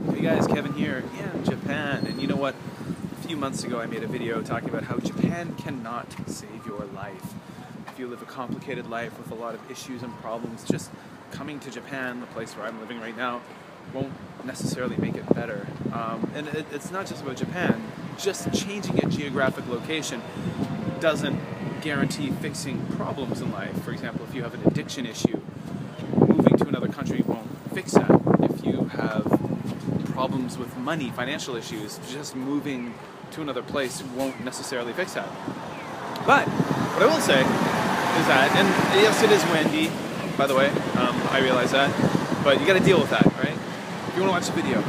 Hey guys, Kevin here in Japan, and you know what? A few months ago I made a video talking about how Japan cannot save your life. If you live a complicated life with a lot of issues and problems, just coming to Japan, the place where I'm living right now, won't necessarily make it better. And it's not just about Japan. Just changing a geographic location doesn't guarantee fixing problems in life. For example, if you have an addiction issue, moving to another country won't fix that. If you have problems with money, financial issues, just moving to another place won't necessarily fix that. But what I will say is that, and yes, it is windy, by the way, I realize that, but you got to deal with that, right? If you want to watch the video.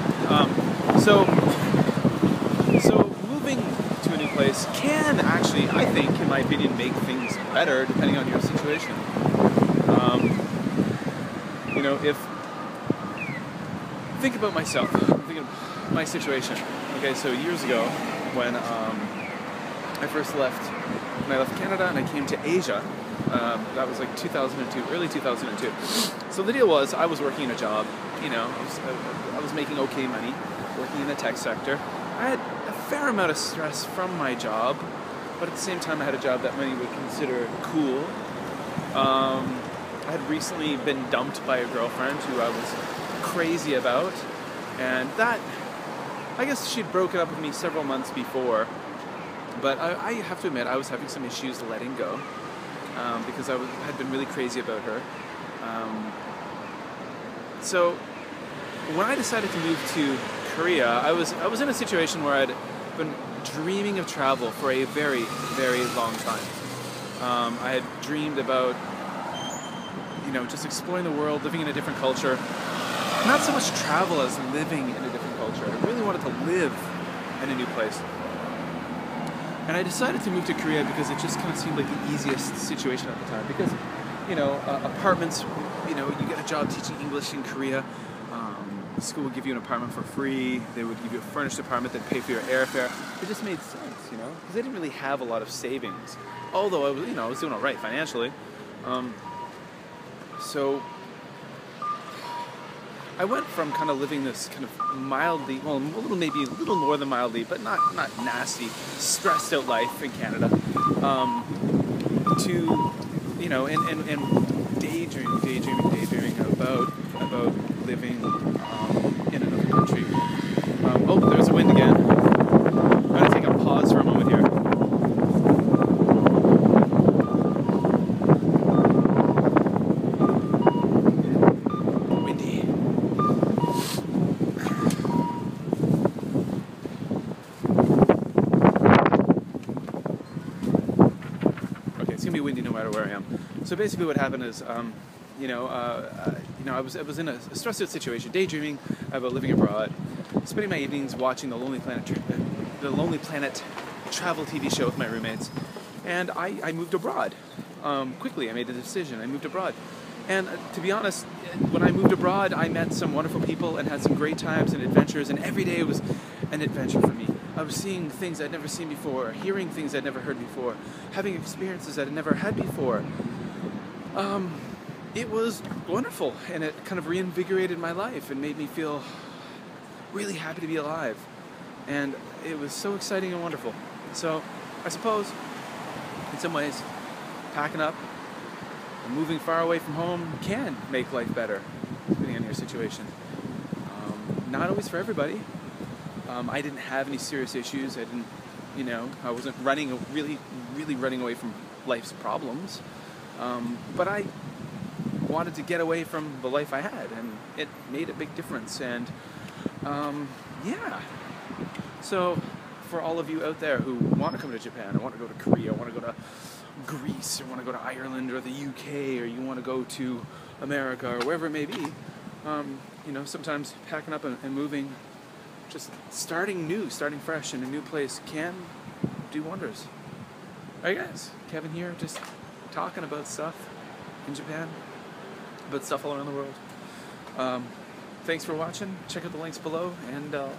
So moving to a new place can actually, I think, in my opinion, make things better depending on your situation. You know, think about myself, think of my situation. Okay, so years ago, when I first left, when I left Canada and I came to Asia, that was like 2002, early 2002. So the deal was, I was working in a job, you know, I was making okay money, working in the tech sector. I had a fair amount of stress from my job, but at the same time I had a job that many would consider cool. I had recently been dumped by a girlfriend who I was crazy about, and that, I guess she'd broken up with me several months before, but I have to admit I was having some issues letting go, because I had been really crazy about her. So when I decided to move to Korea, I was in a situation where I'd been dreaming of travel for a very, very long time. I had dreamed about, you know, just exploring the world, living in a different culture. Not so much travel as living in a different culture. I really wanted to live in a new place. And I decided to move to Korea because it just kind of seemed like the easiest situation at the time. Because, you know, apartments, you know, you get a job teaching English in Korea. The school would give you an apartment for free. They would give you a furnished apartment that paid for your airfare. It just made sense, you know, because I didn't really have a lot of savings. Although I was, you know, I was doing all right financially. So I went from kind of living this kind of mildly, well, maybe a little more than mildly, but not nasty, stressed out life in Canada, to, you know, and daydreaming about living in another country. Oh, there's a wind again. I'm going to take a pause for a moment here. Windy. Okay, it's going to be windy no matter where I am. So basically what happened is, you know, I was in a stressed out situation, daydreaming about living abroad, spending my evenings watching the Lonely Planet travel TV show with my roommates, and I moved abroad. Quickly, I made the decision. I moved abroad, and to be honest, when I moved abroad, I met some wonderful people and had some great times and adventures, and every day was an adventure for me. I was seeing things I'd never seen before, hearing things I'd never heard before, having experiences I'd never had before. It was wonderful, and it kind of reinvigorated my life and made me feel really happy to be alive. And it was so exciting and wonderful. So I suppose, in some ways, packing up and moving far away from home can make life better, depending on your situation. Not always for everybody. I didn't have any serious issues. I didn't, you know, I wasn't really running away from life's problems. But I wanted to get away from the life I had, and it made a big difference. And yeah, so for all of you out there who want to come to Japan, or want to go to Korea, or want to go to Greece, or want to go to Ireland or the UK, or you want to go to America, or wherever it may be, you know, sometimes packing up and moving, just starting fresh in a new place can do wonders. Alright guys, Kevin here, just talking about stuff in Japan, about stuff all around the world. Thanks for watching. Check out the links below, and I'll